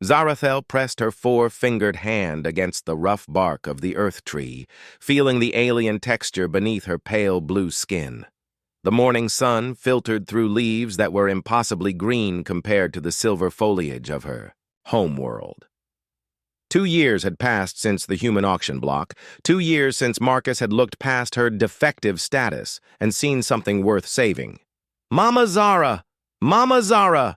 Zarathel pressed her four-fingered hand against the rough bark of the earth tree, feeling the alien texture beneath her pale blue skin. The morning sun filtered through leaves that were impossibly green compared to the silver foliage of her homeworld. 2 years had passed since the human auction block, 2 years since Marcus had looked past her defective status and seen something worth saving. "Mama Zara! Mama Zara!"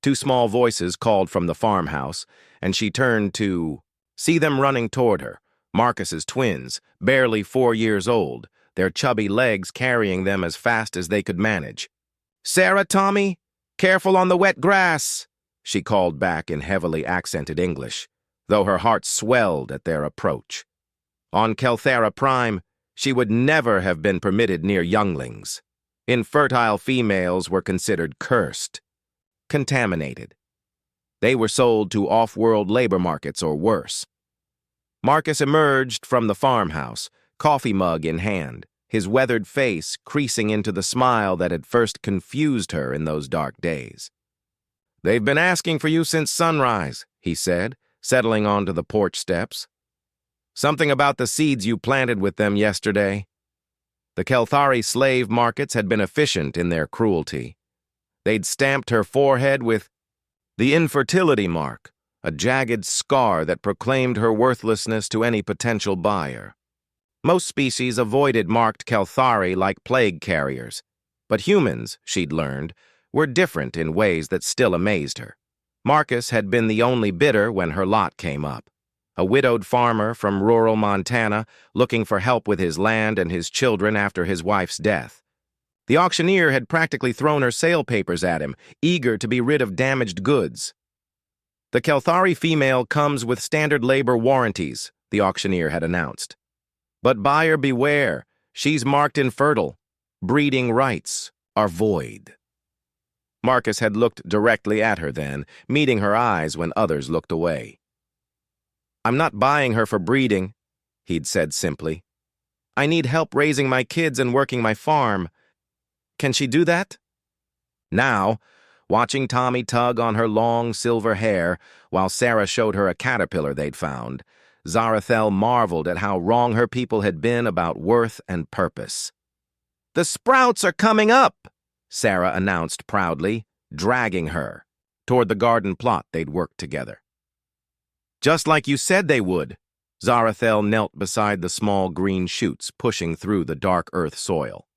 Two small voices called from the farmhouse, and she turned to see them running toward her, Marcus's twins, barely 4 years old, their chubby legs carrying them as fast as they could manage. "Sarah, Tommy, careful on the wet grass," she called back in heavily accented English, though her heart swelled at their approach. On Kelthera Prime, she would never have been permitted near younglings. Infertile females were considered cursed, contaminated. They were sold to off-world labor markets or worse. Marcus emerged from the farmhouse, coffee mug in hand, his weathered face creasing into the smile that had first confused her in those dark days. "They've been asking for you since sunrise," he said, settling onto the porch steps. "Something about the seeds you planted with them yesterday." The Kelthari slave markets had been efficient in their cruelty. They'd stamped her forehead with the infertility mark, a jagged scar that proclaimed her worthlessness to any potential buyer. Most species avoided marked Kelthari like plague carriers, but humans, she'd learned, were different in ways that still amazed her. Marcus had been the only bidder when her lot came up, a widowed farmer from rural Montana looking for help with his land and his children after his wife's death. The auctioneer had practically thrown her sale papers at him, eager to be rid of damaged goods. "The Kelthari female comes with standard labor warranties," the auctioneer had announced. "But buyer beware, she's marked infertile. Breeding rights are void." Marcus had looked directly at her then, meeting her eyes when others looked away. "I'm not buying her for breeding," he'd said simply. "I need help raising my kids and working my farm. Can she do that?" Now, watching Tommy tug on her long silver hair while Sarah showed her a caterpillar they'd found, Zarathel marveled at how wrong her people had been about worth and purpose. "The sprouts are coming up," Sarah announced proudly, dragging her toward the garden plot they'd worked together. "Just like you said they would." Zarathel knelt beside the small green shoots pushing through the dark earth soil.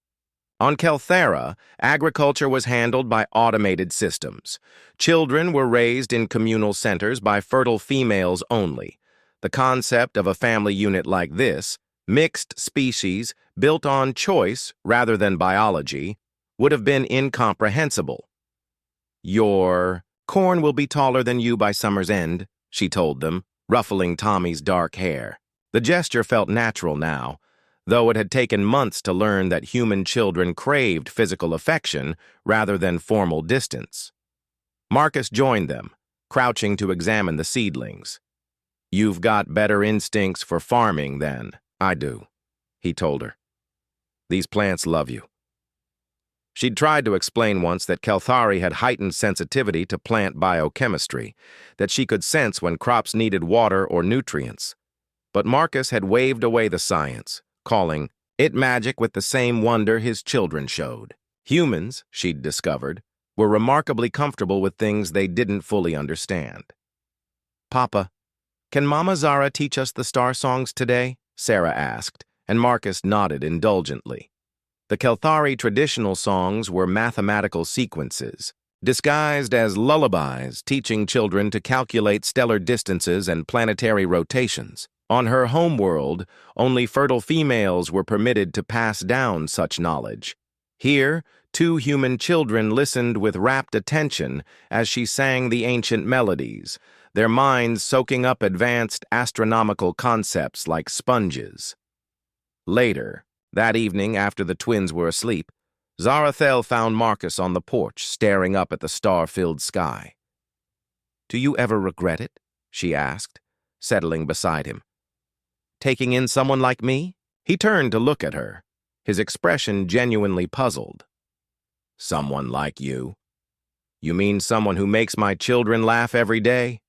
On Kelthera, agriculture was handled by automated systems. Children were raised in communal centers by fertile females only. The concept of a family unit like this, mixed species, built on choice rather than biology, would have been incomprehensible. "Your corn will be taller than you by summer's end," she told them, ruffling Tommy's dark hair. The gesture felt natural now, though it had taken months to learn that human children craved physical affection rather than formal distance. Marcus joined them, crouching to examine the seedlings. "You've got better instincts for farming than I do," he told her. "These plants love you." She'd tried to explain once that Kelthari had heightened sensitivity to plant biochemistry, that she could sense when crops needed water or nutrients. But Marcus had waved away the science, calling it magic with the same wonder his children showed. Humans, she'd discovered, were remarkably comfortable with things they didn't fully understand. "Papa, can Mama Zara teach us the star songs today?" Sarah asked, and Marcus nodded indulgently. The Kelthari traditional songs were mathematical sequences, disguised as lullabies teaching children to calculate stellar distances and planetary rotations. On her homeworld, only fertile females were permitted to pass down such knowledge. Here, two human children listened with rapt attention as she sang the ancient melodies, their minds soaking up advanced astronomical concepts like sponges. Later, that evening after the twins were asleep, Zarathel found Marcus on the porch staring up at the star-filled sky. "Do you ever regret it?" she asked, settling beside him. "Taking in someone like me?" He turned to look at her, his expression genuinely puzzled. "Someone like you? You mean someone who makes my children laugh every day?"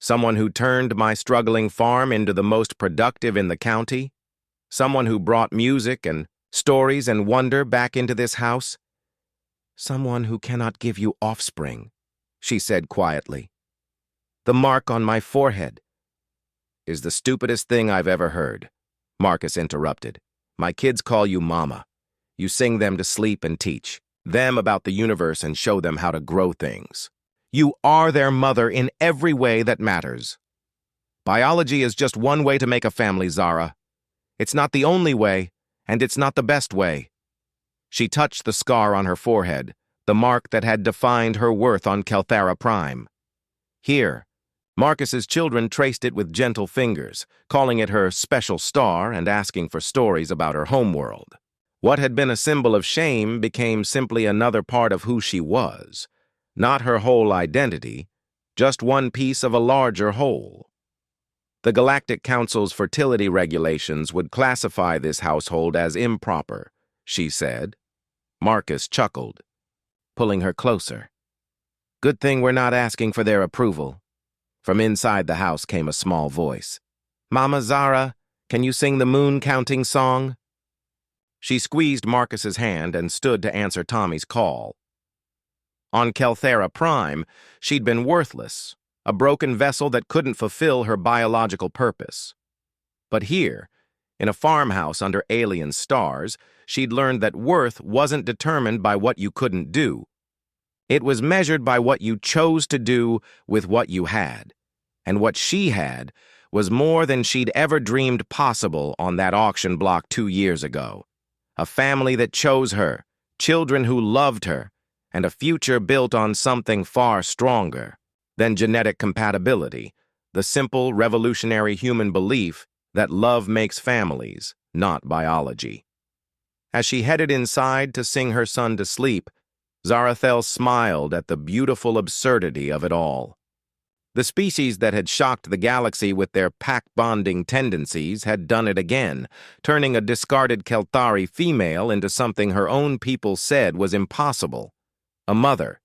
Someone who turned my struggling farm into the most productive in the county? Someone who brought music and stories and wonder back into this house? Someone who cannot give you offspring, she said quietly. The mark on my forehead is the stupidest thing I've ever heard, Marcus interrupted. My kids call you Mama. You sing them to sleep and teach them about the universe and show them how to grow things. You are their mother in every way that matters. Biology is just one way to make a family, Zara. It's not the only way, and it's not the best way. She touched the scar on her forehead, the mark that had defined her worth on Kelthara Prime. Here, Marcus's children traced it with gentle fingers, calling it her special star and asking for stories about her homeworld. What had been a symbol of shame became simply another part of who she was. Not her whole identity, just one piece of a larger whole. The Galactic Council's fertility regulations would classify this household as improper, she said. Marcus chuckled, pulling her closer. Good thing we're not asking for their approval. From inside the house came a small voice. Mama Zara, can you sing the moon-counting song? She squeezed Marcus's hand and stood to answer Tommy's call. On Kelthara Prime, she'd been worthless, a broken vessel that couldn't fulfill her biological purpose. But here, in a farmhouse under alien stars, she'd learned that worth wasn't determined by what you couldn't do. It was measured by what you chose to do with what you had. And what she had was more than she'd ever dreamed possible on that auction block 2 years ago. A family that chose her, children who loved her, and a future built on something far stronger than genetic compatibility, the simple, revolutionary human belief that love makes families, not biology. As she headed inside to sing her son to sleep, Zarathel smiled at the beautiful absurdity of it all. The species that had shocked the galaxy with their pack-bonding tendencies had done it again, turning a discarded Kelthari female into something her own people said was impossible. A mother,